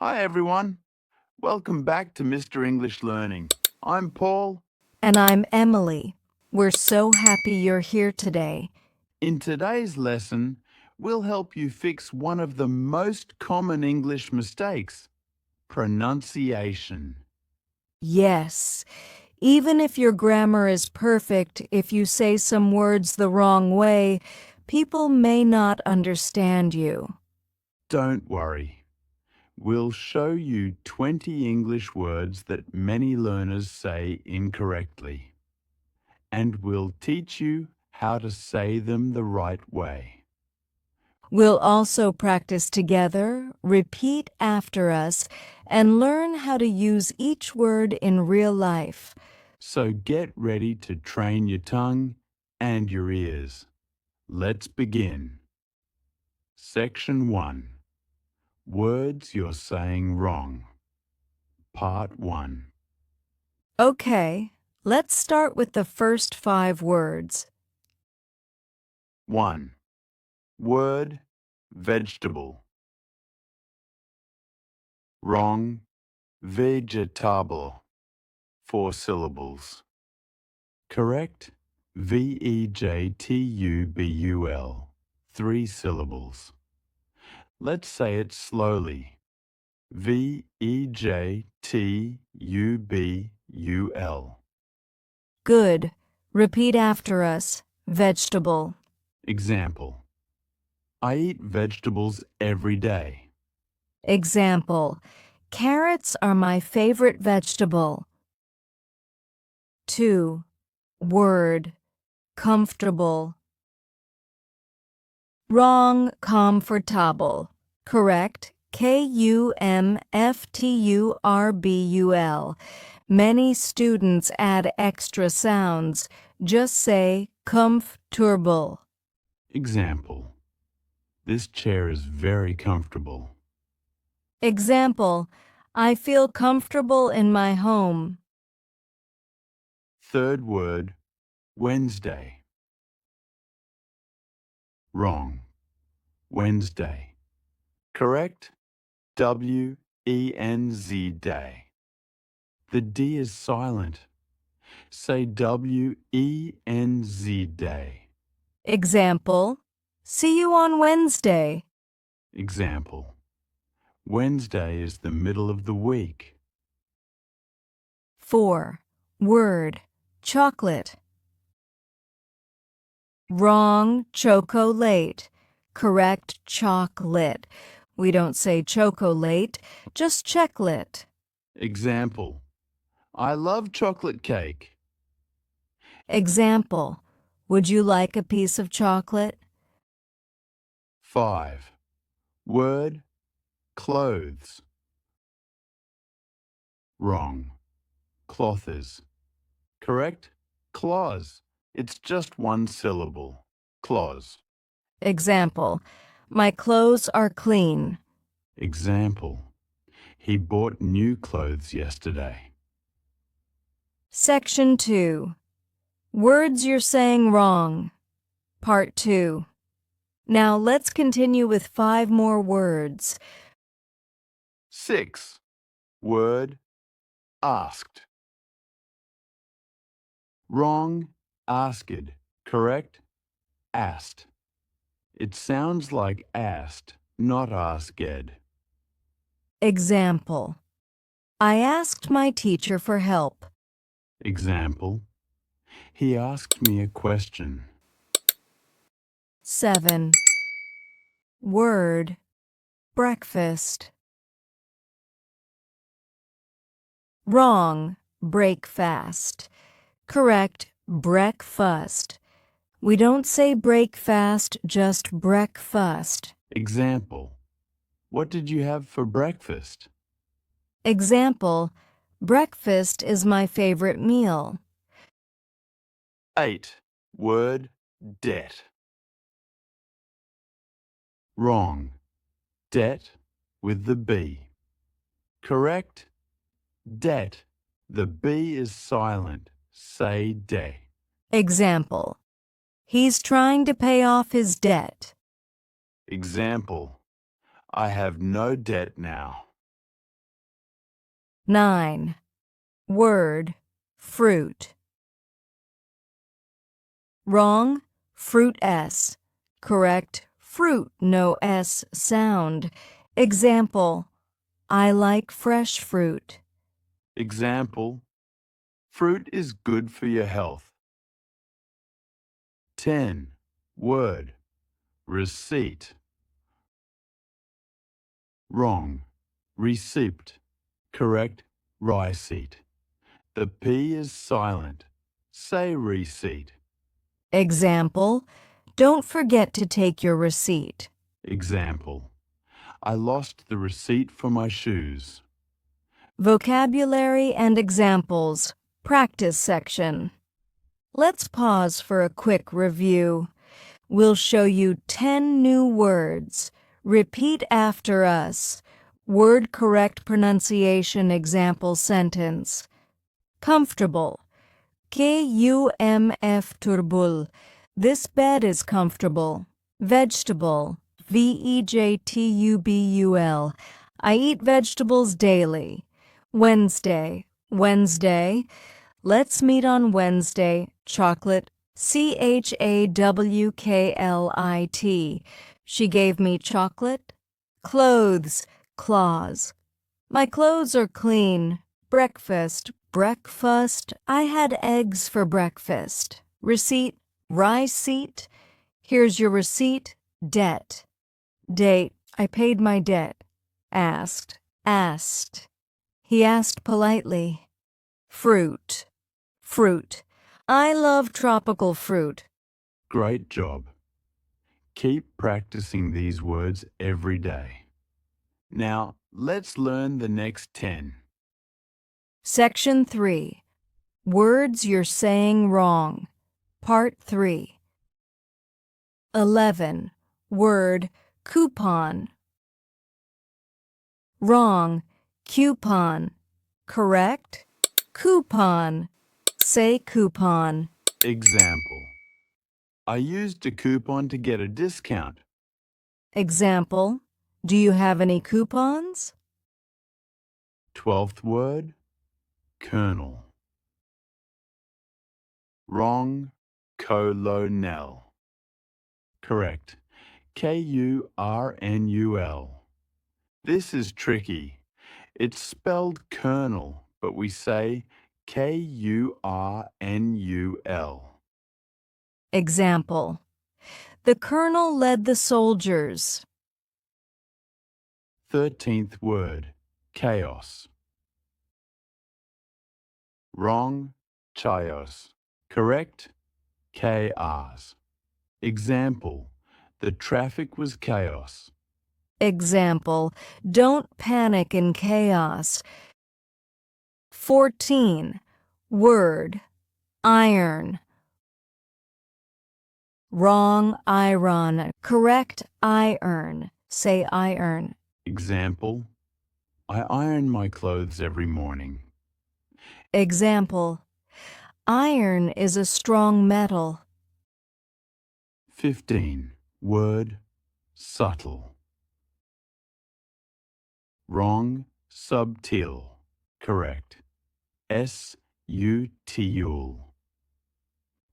Hi everyone. Welcome back to Mr. English Learning. I'm Paul. And I'm Emily. We're so happy you're here today. In today's lesson, we'll help you fix one of the most common English mistakes, pronunciation. Yes, even if your grammar is perfect, if you say some words the wrong way, people may not understand you. Don't worry. We'll show you 20 English words that many learners say incorrectly. And we'll teach you how to say them the right way. We'll also practice together, repeat after us, and learn how to use each word in real life. So get ready to train your tongue and your ears. Let's begin. Section 1. Words you're saying wrong. Part 1. Okay, let's start with the first 5 words. 1. Word vegetable. Wrong. Vegetable. 4 syllables. Correct. vegetubul. 3 syllables. Let's say it slowly. vegetubul. Good. Repeat after us. Vegetable. Example. I eat vegetables every day. Example. Carrots are my favorite vegetable. 2. Word. Comfortable. Wrong. Comfortable. Correct. Kumftubul. Many students add extra sounds. Just say comfortable. Example. This chair is very comfortable. Example. I feel comfortable in my home. Third word, Wednesday. Wrong. Wednesday. Correct? W-E-N-Z day. The D is silent. Say W-E-N-Z day. Example. See you on Wednesday. Example. Wednesday is the middle of the week. 4. Word. Chocolate. Wrong. Chocolate. Correct. Chocolate. We don't say chocolate, just checklet. Example. I love chocolate cake. Example. Would you like a piece of chocolate? 5. Word, clothes. Wrong. Clothes. Correct? Claws. It's just 1 syllable. Claws. Example. My clothes are clean. Example. He bought new clothes yesterday. Section 2. Words you're saying wrong. Part 2. Now let's continue with 5 more words. 6. Word, asked. Wrong, asked. Correct? Asked. It sounds like asked, not asked. Example. I asked my teacher for help. Example. He asked me a question. 7. Word. Breakfast. Wrong. Break fast. Correct. Breakfast. We don't say break fast, just breakfast. Example. What did you have for breakfast? Example. Breakfast is my favorite meal. 8. Word, debt. Wrong. Debt with the B. Correct? Debt. The B is silent. Say de. Example. He's trying to pay off his debt. Example. I have no debt now. 9. Word, fruit. Wrong, fruit S. Correct, fruit, no S sound. Example, I like fresh fruit. Example, fruit is good for your health. 10. Word, receipt. Wrong, receipt. Correct, receipt. The P is silent. Say receipt. Example, don't forget to take your receipt. Example, I lost the receipt for my shoes. Vocabulary and examples, practice section. Let's pause for a quick review. We'll show you 10 new words. Repeat after us. Word correct pronunciation example sentence. Comfortable. Kumf. This bed is comfortable. Vegetable. Vegetable. I eat vegetables daily. Wednesday. Wednesday. Let's meet on Wednesday. Chocolate. Chawklit. She gave me chocolate. Clothes. Claws. My clothes are clean. Breakfast. Breakfast. I had eggs for breakfast. Receipt. Receipt. Here's your receipt. Debt. Date. I paid my debt. Asked. Asked. He asked politely. Fruit. Fruit. I love tropical fruit. Great job. Keep practicing these words every day. Now, let's learn the next 10. Section 3. Words you're saying wrong. Part 3. 11. Word coupon. Wrong, coupon. Correct, coupon. Say coupon. Example, I used a coupon to get a discount. Example, do you have any coupons? 12th word, colonel. Wrong, colonel. Correct, Kurnul. This is tricky. It's spelled colonel, but we say Kurnul. Example, the colonel led the soldiers. 13th word, chaos. Wrong, chaos. Correct, chaos. Example, the traffic was chaos. Example, don't panic in chaos. 14. Word, iron. Wrong, iron. Correct, iron. Say iron. Example, I iron my clothes every morning. Example, iron is a strong metal. 15. Word, subtle. Wrong, subtil. Correct, sutil.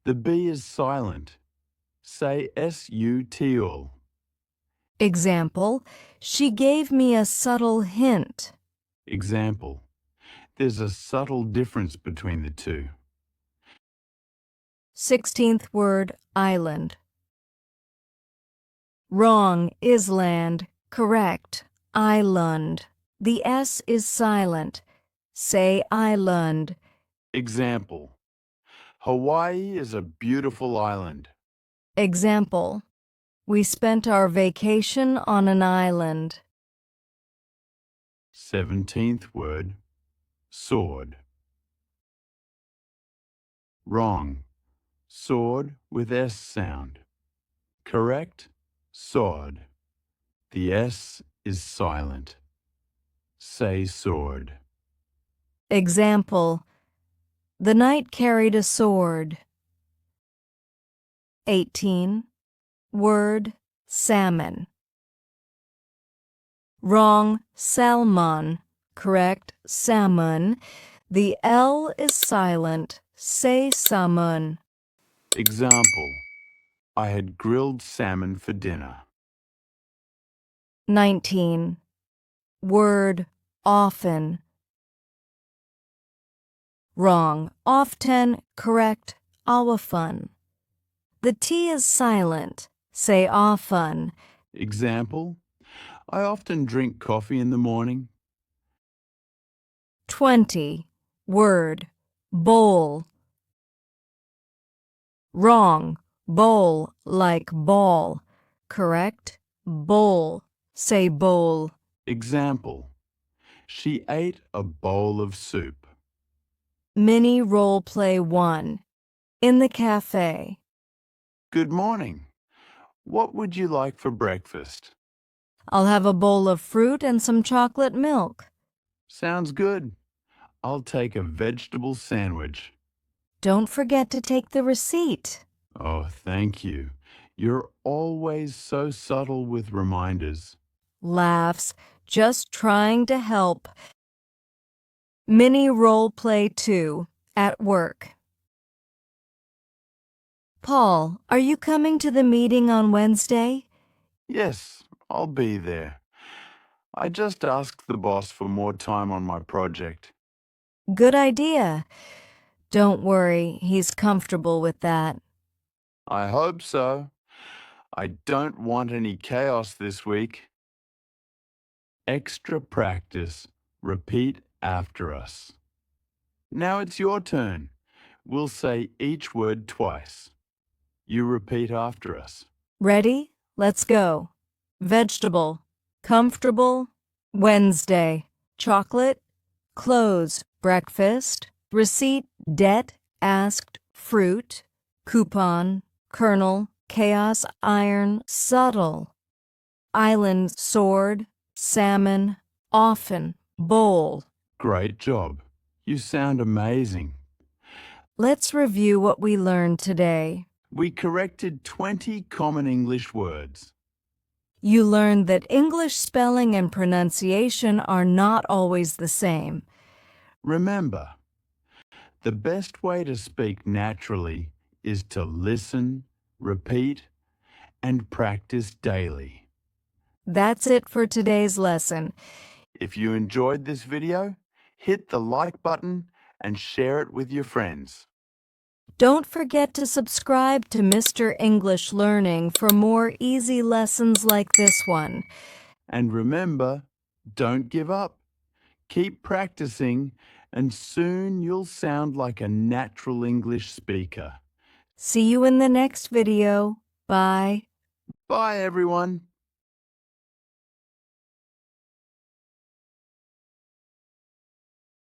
The B is silent. Say sutil. Example, she gave me a subtle hint. Example, there's a subtle difference between the two. 16th word, island. Wrong, island. Correct, island. The S is silent. Say island. Example, Hawaii is a beautiful island. Example, we spent our vacation on an island. 17th word, sword. Wrong, sword with S sound. Correct, sword. The S is silent. Say sword. Example, the knight carried a sword. 18. Word, salmon. Wrong, salmon. correct, salmon. The L is silent. Say salmon. Example, I had grilled salmon for dinner. 19. Word often. Wrong. Often, correct, often. The T is silent. Say often. Example, I often drink coffee in the morning. 20. Word bowl. Wrong. Bowl like ball. Correct. Bowl. Say bowl. Example, she ate a bowl of soup. Mini role play 1. In the cafe. Good morning. What would you like for breakfast? I'll have a bowl of fruit and some chocolate milk. Sounds good. I'll take a vegetable sandwich. Don't forget to take the receipt. Oh, thank you. You're always so subtle with reminders. Laughs. Just trying to help. Mini role play 2. At work. Paul, are you coming to the meeting on Wednesday? Yes, I'll be there. I just asked the boss for more time on my project. Good idea. Don't worry, he's comfortable with that. I hope so. I don't want any chaos this week. Extra practice. Repeat after us. Now it's your turn. We'll say each word twice. You repeat after us. Ready? Let's go. Vegetable. Comfortable. Wednesday. Chocolate. Clothes. Breakfast. Receipt. Debt. Asked. Fruit. Coupon. Kernel. Chaos. Iron. Subtle. Island. Sword. Salmon. Often. Bowl. Great job. You sound amazing. Let's review what we learned today. We corrected 20 common English words. You learned that English spelling and pronunciation are not always the same. Remember, the best way to speak naturally is to listen, repeat, and practice daily. That's it for today's lesson. If you enjoyed this video, hit the like button and share it with your friends. Don't forget to subscribe to Mr. English Learning for more easy lessons like this one. And remember, don't give up. Keep practicing, and soon you'll sound like a natural English speaker. See you in the next video. Bye. Bye, everyone.